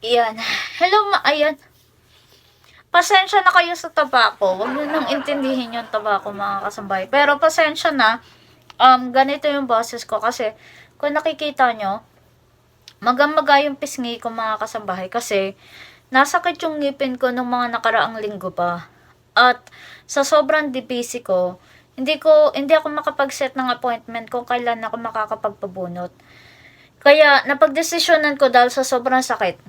Ayan. Hello, ayan. Pasensya na kayo sa tabako. Huwag nyo nang intindihin yung tabako, mga kasambay. Pero pasensya na, ganito yung boses ko kasi kung nakikita nyo, magamaga yung pisngi ko, mga kasambahay, kasi nasakit yung ngipin ko nung mga nakaraang linggo pa. At sa sobrang busy ko, hindi ako makapag-set ng appointment kung kailan ako makakapagpabunot. Kaya napagdesisyonan ko dahil sa sobrang sakit,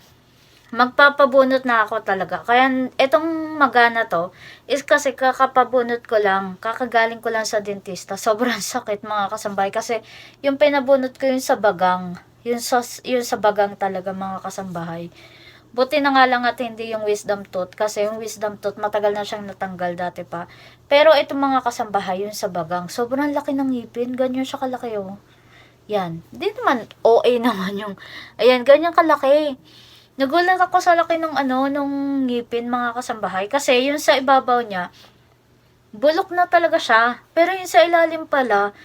magpapabunot na ako talaga. Kaya itong magana to is kasi kakapabunot ko lang, kakagaling ko lang sa dentista. Sobrang sakit, mga kasambay, kasi yung pinabunot ko yung sa bagang, yung sa bagang talaga, mga kasambahay. Buti na nga lang at hindi yung wisdom tooth, kasi yung wisdom tooth matagal na siyang natanggal dati pa. Pero itong mga kasambahay, yung sa bagang, sobrang laki ng ngipin, ganyan siya kalaki, oh. Yan. Di naman OA naman yung, ayan, ganyan kalaki. Nagulat ako sa laki ng nung ngipin, mga kasambahay. Kasi yung sa ibabaw niya, bulok na talaga siya. Pero yung sa ilalim pala,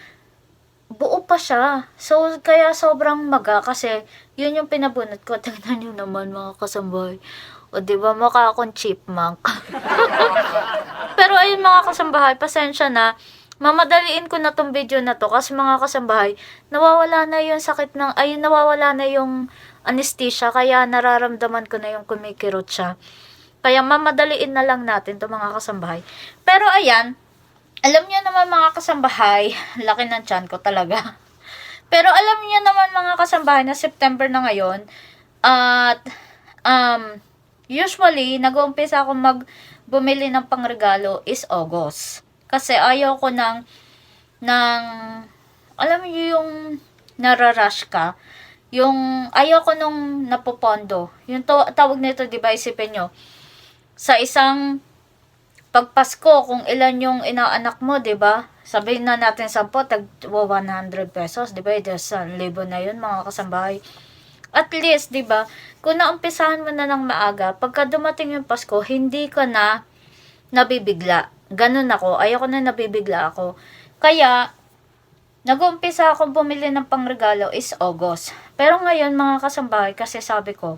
buo pa siya. So, kaya sobrang maga. Kasi, yun yung pinabunot ko. Tingnan nyo naman, mga kasambahay. O, diba, mukha akong chipmunk. Pero, ayun, mga kasambahay, pasensya na. Mamadaliin ko na tong video na to. Kasi, mga kasambahay, nawawala na yung sakit ng, ay, nawawala na yung anesthesia, kaya nararamdaman ko na yung kumikirot siya. Kaya mamadaliin na lang natin to, mga kasambahay. Pero ayan, alam niyo naman, mga kasambahay, laki ng tiyan ko talaga. Pero alam niyo naman, mga kasambahay, na September na ngayon, at usually nag-uumpisa ako bumili ng pangregalo is August. Kasi ayaw ko ng alam niyo yung nararush ka, yung ayoko nung napopondo. Yung tawag nito, 'di ba, isipin nyo, sa isang pagpasko, kung ilan yung inaanak mo, 'di ba? Sabihin na natin 10, tag 100 pesos, 'di ba? Sa libo na 'yun, mga kasambahay. At least, 'di ba? Kung naumpisahan mo na ng maaga, pagka dumating yung Pasko, hindi ka na nabibigla. Ganun ako. Ayoko na nabibigla ako. Kaya nag-uumpisa akong bumili ng pangregalo is August. Pero ngayon, mga kasambahay, kasi sabi ko,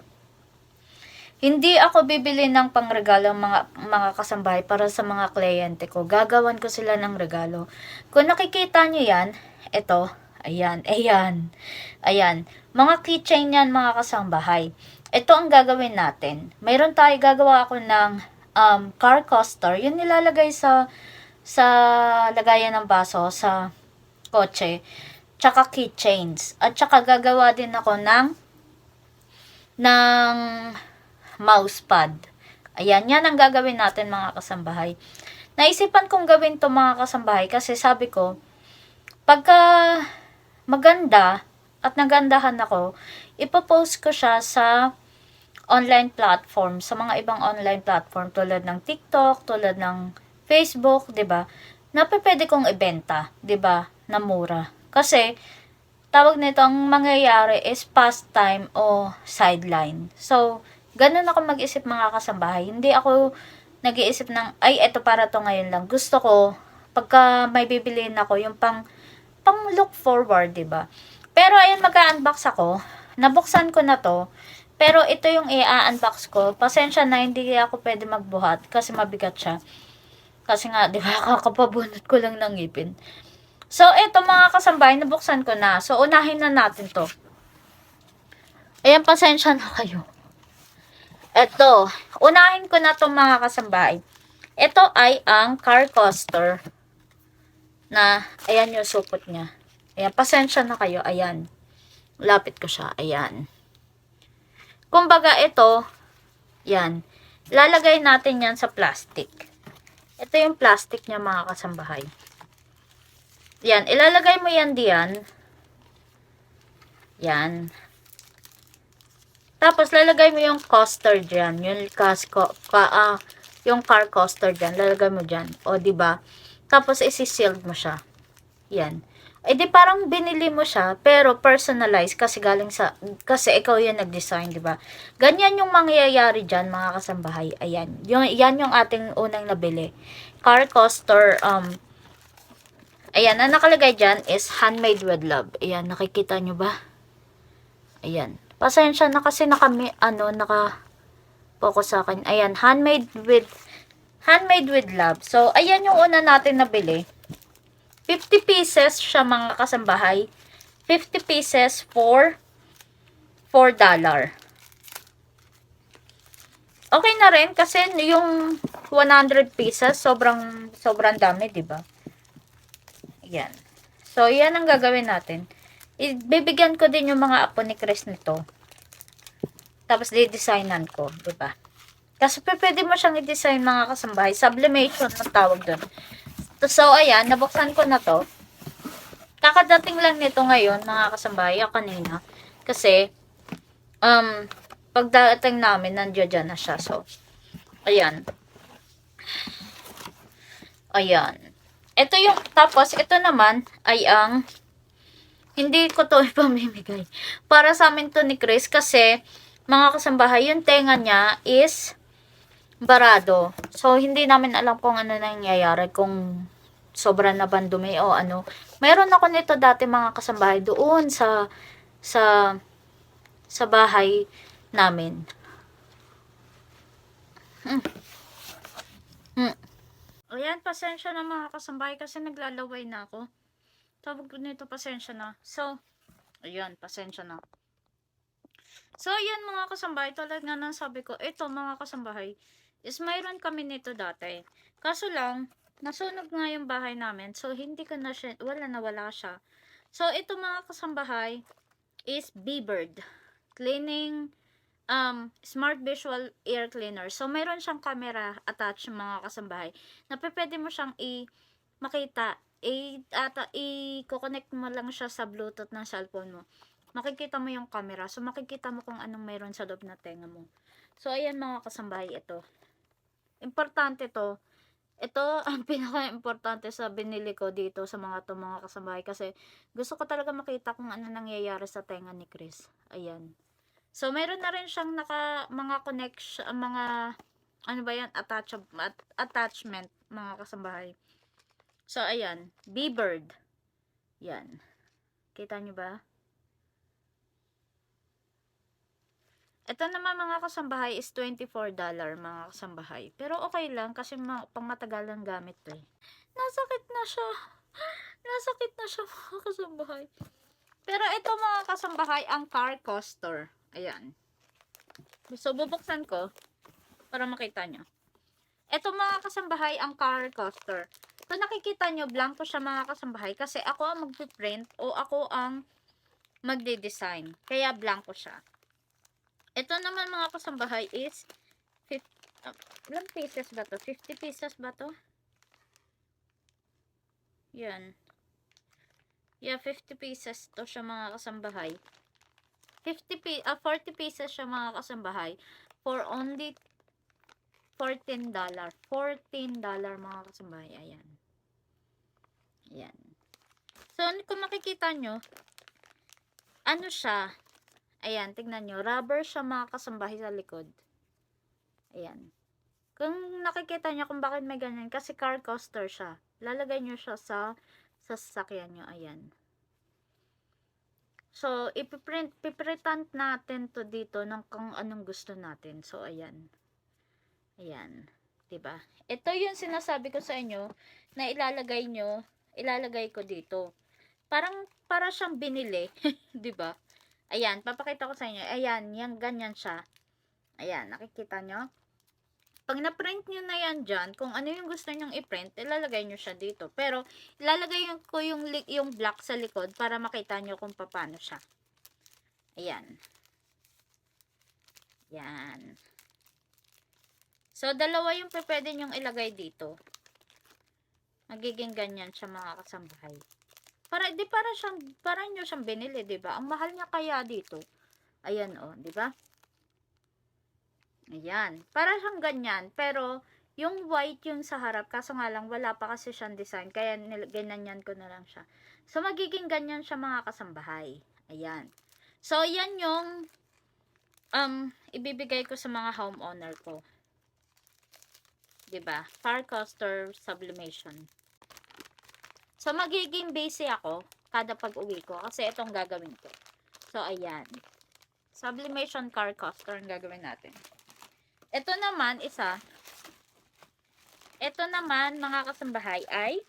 hindi ako bibili ng pangregalo, mga kasambahay, para sa mga kliyente ko. Gagawan ko sila ng regalo. Kung nakikita nyo yan, ito, ayan. Mga keychain yan, mga kasambahay. Ito ang gagawin natin. Mayroon tayo, gagawa ako ng car coaster. Yun nilalagay sa lagayan ng baso, sa kotse, tsaka keychains. At tsaka gagawa din ako ng mousepad. Ayan, yan ang gagawin natin, mga kasambahay. Naisipan kong gawin to, mga kasambahay, kasi sabi ko, pagka maganda at nagandahan ako, ipopost ko siya sa online platform, sa mga ibang online platform tulad ng TikTok, tulad ng Facebook, 'di ba? Na pwede kong ibenta, 'di ba? Na mura. Kasi tawag nito, ang mangyayari is pastime o sideline. So, ganun ako mag-isip, mga kasambahay. Hindi ako nag-iisip ng, ay, eto para to ngayon lang. Gusto ko, pagka may bibiliin ako, yung pang look forward, 'di ba? Pero ayun, mag-unbox ako. Nabuksan ko na to. Pero ito yung i-unbox ko. Pasensya na, hindi ako pwede magbuhat kasi mabigat siya. Kasi nga, 'di ba, kakapabunot ko lang ng ngipin. So, ito, mga kasambay, nabuksan ko na. So, unahin na natin to. Ayan, pasensya na kayo. Ito, unahin ko na to, mga kasambay. Ito ay ang car coaster na, ayan yung supot niya. Ayan, pasensya na kayo. Ayan. Lapit ko siya. Ayan. Kumbaga, ito, yan. Lalagay natin yan sa plastic. Ito yung plastic niya, mga kasambahay. Yan. Ilalagay mo yan diyan. Yan. Tapos, lalagay mo yung coaster dyan. Yung car coaster dyan. Lalagay mo dyan. O, diba? Tapos, isi-sealed mo siya. Yan. Eh di parang binili mo siya, pero personalized kasi kasi ikaw yung nag-design, di ba? Ganyan yung mangyayari diyan, mga kasambahay. Ayan. Yan yung ating unang nabili. Car coaster, ayan, ang nakalagay diyan is handmade with love. Ayan, nakikita nyo ba? Ayan. Pasensya na kasi naka-focus sa akin. Ayan, handmade with love. So, ayan yung una natin nabili. 50 pieces siya mga kasambahay. 50 pieces for $4. Okay na rin kasi yung 100 pieces, sobrang dami, 'di ba? Yan. So, yan ang gagawin natin. Ibibigyan ko din yung mga apo ni Chris nito. Tapos, di-designan ko, 'di ba? Kasi pwede mo siyang i-design mga kasambahay. Sublimation ang tawag doon. So, ayan, nabuksan ko na to. Kakadating lang nito ngayon, mga kasambahay, kanina. Kasi, pagdating namin, nandiyan na siya. So, ayan. Ayan. Ito yung, tapos, ito naman, ay ang, hindi ko to ipamimigay. Para sa amin to ni Chris, kasi, mga kasambahay, yung tenga niya is, barado. So, hindi namin alam kung ano nangyayari, kung sobra na bandumi o ano. Meron ako nito dati mga kasambahay doon sa bahay namin. Ayan, pasensya na mga kasambahay kasi naglalaway na ako. Tawag ko nito, pasensya na. So, ayan, pasensya na. So, ayan mga kasambahay, tulad nga ng sabi ko, ito mga kasambahay, is mayroon kami nito dati. Kaso lang, nasunog nga yung bahay namin, so hindi ko na siya, wala siya. So, ito mga kasambahay, is B-Bird. Cleaning, smart visual air cleaner. So, mayroon siyang camera attached mga kasambahay, na pwede mo siyang makita, i-connect mo lang siya sa Bluetooth ng cellphone mo. Makikita mo yung camera. So, makikita mo kung anong mayroon sa loob na tenga mo. So, ayan mga kasambahay, ito. Importante to. Ito ang pinaka-importante sa binili ko dito sa mga kasambahay. Kasi, gusto ko talaga makita kung ano nangyayari sa tenga ni Chris. Ayan. So, mayroon na rin siyang mga connection, mga, ano ba yan, attachment, mga kasambahay. So, ayan. B-Bird. Yan. Kita nyo ba? Ito naman mga kasambahay is $24 mga kasambahay. Pero okay lang kasi pang matagalang gamit to eh. Nasakit na siya. Nasakit na siya mga kasambahay. Pero ito mga kasambahay ang car coaster. Ayan. So bubuksan ko para makita nyo. Ito mga kasambahay ang car coaster. Kung nakikita nyo, blanco siya mga kasambahay kasi ako ang magpiprint o ako ang magde-design. Kaya blanco siya. Ito naman mga kasambahay is ilang pieces ba to? 50 pieces ba to? Yan. Yeah, 50 pieces to siya mga kasambahay. 40 pieces siya mga kasambahay for only $14. $14 mga kasambahay. Ayan. Ayan. So, kung makikita nyo, ano siya? Ayan, tignan nyo. Rubber siya mga kasambahay sa likod. Ayan. Kung nakikita nyo kung bakit may ganyan, kasi car coaster siya. Lalagay nyo siya sa sasakyan nyo. Ayan. So, piprintant natin to dito ng kung anong gusto natin. So, ayan. Ayan. Diba? Ito yung sinasabi ko sa inyo na ilalagay ko dito. Para siyang binili. Diba? Ayan, papakita ko sa inyo. Ayan, yan, ganyan siya. Ayan, nakikita nyo? Pag na-print nyo na yan dyan, kung ano yung gusto nyong i-print, ilalagay nyo siya dito. Pero, ilalagay ko yung black sa likod para makita nyo kung paano siya. Ayan. Yan. So, dalawa yung pwede nyong ilagay dito. Magiging ganyan siya mga kasambahay. Para nyo siyang binili, 'di ba? Ang mahal niya kaya dito. Ayan oh, 'di ba? Ayan. Para siyang ganyan, pero yung white yung sa harap, kaso nga lang wala pa kasi siyang design, kaya ginanyan ko na lang siya. So magiging ganyan siya mga kasambahay. Ayan. So yan yung ibibigay ko sa mga homeowner ko. 'Di ba? Car coaster sublimation. So, magiging busy ako kada pag-uwi ko kasi itong gagawin ko. So, ayan. Sublimation car coaster ang gagawin natin. Ito naman, ito naman, mga kasambahay, ay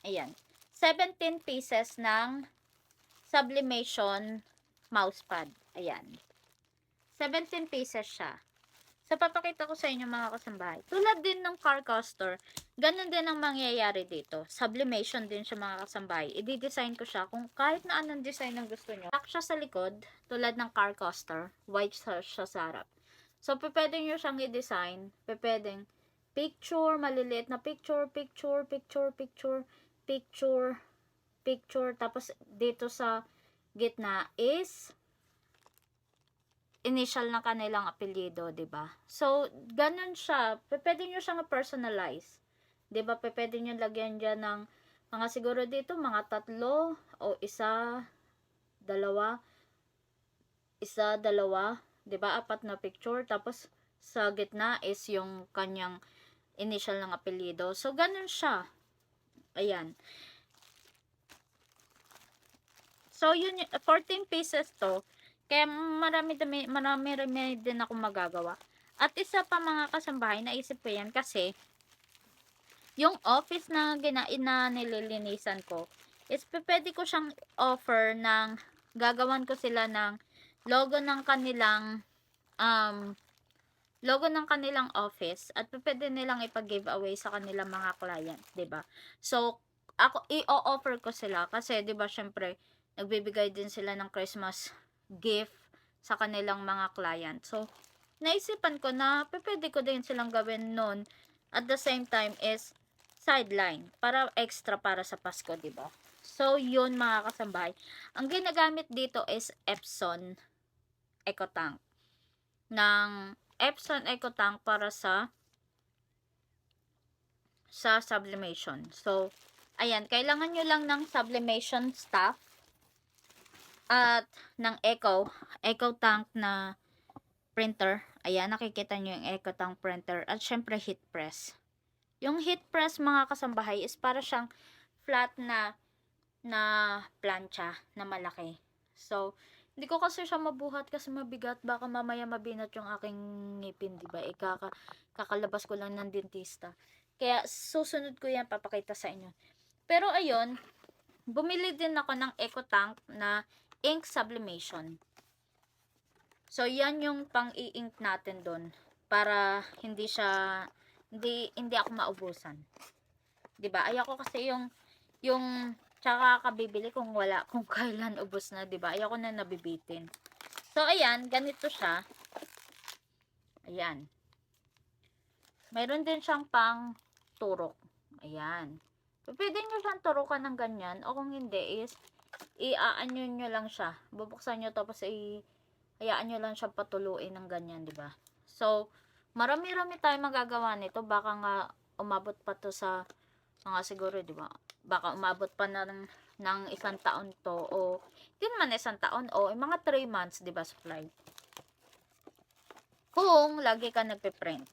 ayan, 17 pieces ng sublimation mousepad. Ayan. 17 pieces siya. So, papakita ko sa inyo mga kasambahay. Tulad din ng car coaster, ganun din ang mangyayari dito. Sublimation din siya mga kasambahay. I-design ko siya kung kahit na anong design ang gusto nyo. Black siya sa likod, tulad ng car coaster. White siya sa harap. So, pwede nyo siyang i-design. Pwedeng picture, maliliit na picture, picture, picture, picture, picture, picture. Tapos, dito sa gitna is initial ng kanilang apelyido, 'di ba? So, ganun siya. Pwede niyo siyang personalize. 'Di ba? Pwede niyo lagyan diyan ng mga siguro dito mga 3 o isa, dalawa, 'di ba? 4 na picture tapos sa gitna is yung kanyang initial ng apelyido. So, ganun siya. Ayan. So, yun, 14 pieces to. Kaya marami din ako magagawa. At isa pa mga kasambahay, naisip ko yan kasi yung office na nililinisan ko is pwede ko siyang offer ng gagawan ko sila ng logo ng kanilang office at pwede nilang ipag-giveaway sa kanilang mga client, 'di ba? So, ako i-offer ko sila kasi 'di ba syempre nagbibigay din sila ng Christmas gift sa kanilang mga client. So, naisipan ko na pwede ko din silang gawin noon at the same time is sideline para extra para sa Pasko, 'di ba? So, yun mga kasambahay. Ang ginagamit dito is Epson EcoTank. Ng Epson EcoTank para sa sublimation. So, ayan, kailangan nyo lang ng sublimation stuff at ng EcoTank na printer. Ayan, nakikita nyo yung EcoTank printer at syempre heat press. Yung heat press mga kasambahay is para siyang flat na plancha na malaki. So, hindi ko kasi siya mabuhat kasi mabigat. Baka mamaya mabinat yung aking ngipin, diba? Kakalabas ko lang ng dentista. Kaya, susunod ko yan, papakita sa inyo. Pero, ayun, bumili din ako ng EcoTank na ink sublimation. So, yan yung pang-i-ink natin doon. Para hindi ako maubusan. Diba? Ayoko kasi yung tsaka kabibili kung kailan ubos na, 'di ba? Ayoko na nabibitin. So ayan, ganito siya. Ayan. Mayroon din siyang pang turok. Ayan. Pwede nyo siyang turukan ng ganyan o kung hindi is iaanyo nyo lang siya. Bubuksan nyo tapos hayaan nyo lang siya patuluin ng ganyan, 'di ba? So, marami-rami tayong magagawa nito. Baka nga umabot pa to sa mga siguro, 'di ba? Baka umabot pa na ng 1 taon to o hindi naman 1 taon o mga 3 months, 'di ba, supply. Kung lagi ka nagpe-print,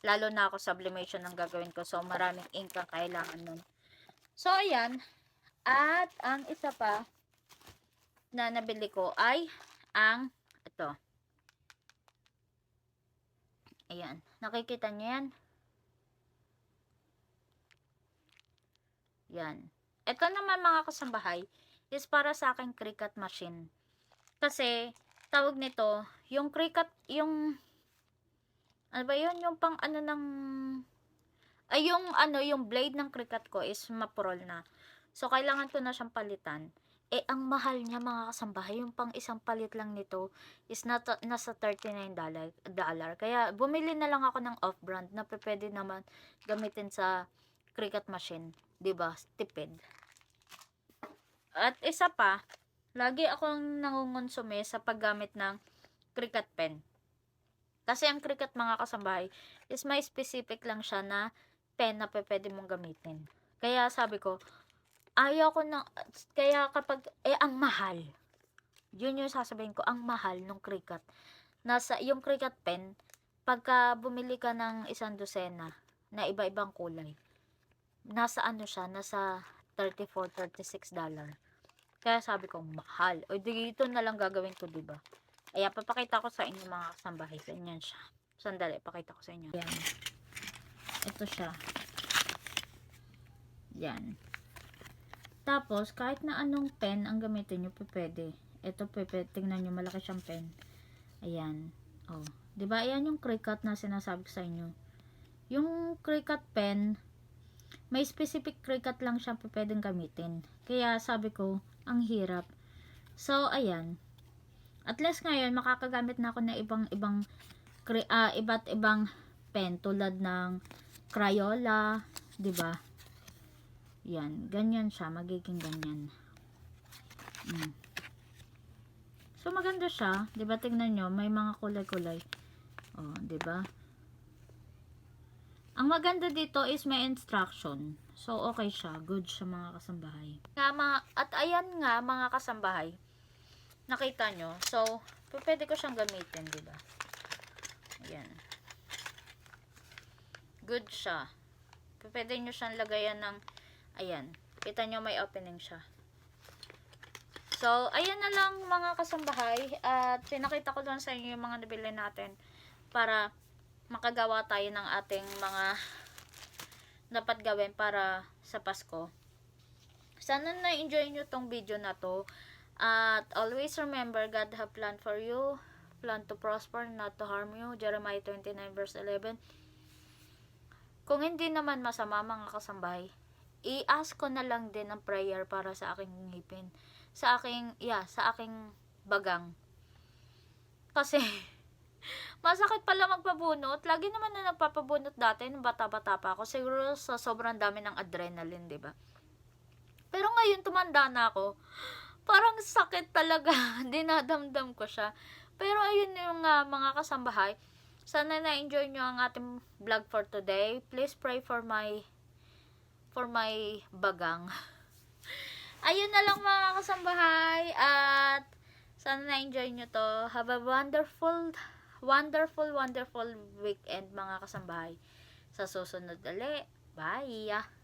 lalo na ako sublimation ang gagawin ko, so maraming ink ang kailangan nun. So ayan, at ang isa pa na nabili ko ay ang ito. Ayan, nakikita niyo yan? Yan. Ito naman mga kasambahay is para sa aking Cricut machine. Kasi, tawag nito, yung Cricut, yung ano ba yun? Yung pang ano ng yung blade ng Cricut ko is mapurol na. So, kailangan ko na siyang palitan. Ang mahal niya mga kasambahay, yung pang isang palit lang nito is nasa $39. Kaya, bumili na lang ako ng off-brand na pwede naman gamitin sa Cricut machine. 'Di ba? Tipid. At isa pa, lagi akong nangungonsume sa paggamit ng Cricut pen. Kasi ang Cricut mga kasambahay is may specific lang siya na pen na pwede mong gamitin. Kaya sabi ko, kaya kapag, ang mahal. Yun yung sasabihin ko, ang mahal ng Cricut. Yung Cricut pen, pagka bumili ka ng 1 dosena na iba-ibang kulay, nasa $34, $36. Kaya sabi ko, mahal. O, dito na lang gagawin ko, diba? Ayan, papakita ko sa inyo mga kasambahay. Ganyan siya. Sandali, pakita ko sa inyo. Ayan. Ito siya. Yan. Tapos, kahit na anong pen ang gamitin nyo, pwede. Ito, pwede. Tingnan nyo, malaki siyang pen. Ayan. Oh. Diba? Ayan yung Cricut na sinasabi ko sa inyo. Yung Cricut pen, may specific Cricut lang siya pwedeng gamitin. Kaya sabi ko, ang hirap. So, ayan. At least ngayon, makakagamit na ako ng iba't ibang pen. Tulad ng Crayola. Diba? Yan. Ganyan siya. Magiging ganyan. So, maganda siya. Diba? Tingnan nyo. May mga kulay-kulay. Oh, diba? Ang maganda dito is may instruction. So, okay siya. Good siya mga kasambahay. At ayan nga mga kasambahay. Nakita nyo. So, pwede ko siyang gamitin, diba? Ayan. Good siya. Pwede nyo siyang lagayan ng, ayan. Kita nyo may opening siya. So, ayan na lang mga kasambahay. At pinakita ko doon sa inyo yung mga nabili natin. Para makagawa tayo ng ating mga dapat gawin para sa Pasko. Sana na-enjoy nyo tong video na to. At always remember, God have plan for you. Plan to prosper, not to harm you. Jeremiah 29 verse 11. Kung hindi naman masama mga kasambahay, i-ask ko na lang din ang prayer para sa aking ngipin. Sa aking bagang. Kasi masakit pala magpabunot. Lagi naman na nagpapabunot dati nung bata-bata pa ako. Siguro sa sobrang dami ng adrenaline, diba? Pero ngayon tumanda na ako. Parang sakit talaga. Dinadamdam ko siya. Pero ayun yung mga kasambahay. Sana na-enjoy nyo ang ating vlog for today. Please pray for my bagang. Ayun na lang mga kasambahay. At sana na-enjoy nyo to. Have a wonderful weekend mga kasambahay. Sa susunod ulit. Bye!